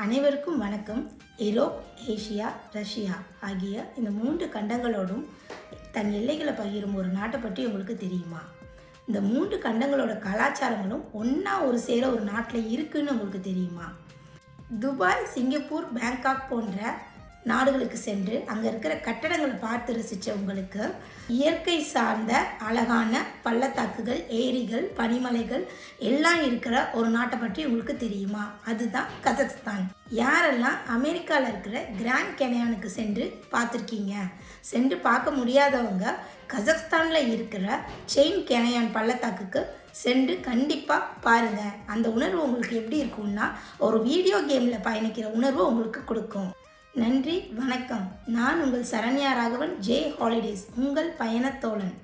அனைவருக்கும் வணக்கம். Europe, Asia, Russia ஆகிய இந்த 3 கண்டங்களோடும் தன் எல்லைகளை பகிரும் ஒரு நாட்டை பற்றி உங்களுக்கு தெரியுமா? இந்த 3 கண்டங்களோட கலாச்சாரங்களும் ஒன்றா ஒரு சேர ஒரு நாட்டில் இருக்குன்னு உங்களுக்கு தெரியுமா? துபாய், சிங்கப்பூர், பேங்காக் போன்ற நாடுகளுக்கு சென்று அங்கே இருக்கிற கட்டடங்களை பார்த்து ரசித்த உங்களுக்கு இயற்கை சார்ந்த அழகான பள்ளத்தாக்குகள், ஏரிகள், பனிமலைகள் எல்லாம் இருக்கிற ஒரு நாட்டை பற்றி உங்களுக்கு தெரியுமா? அதுதான் கசக்ஸ்தான். யாரெல்லாம் அமெரிக்காவில் இருக்கிற கிராண்ட் கேனியானுக்கு சென்று பார்த்துருக்கீங்க? சென்று பார்க்க முடியாதவங்க கசக்ஸ்தானில் இருக்கிற செயின் கேனியான் பள்ளத்தாக்குக்கு சென்று கண்டிப்பாக பாருங்கள். அந்த உணர்வு உங்களுக்கு எப்படி இருக்கும்னா ஒரு வீடியோ கேமில் பயணிக்கிற உணர்வு உங்களுக்கு கொடுக்கும். நன்றி, வணக்கம். நான் உங்கள் சரண்யா ராகவன், ஜே ஹாலிடேஸ், உங்கள் பயணத்தோழன்.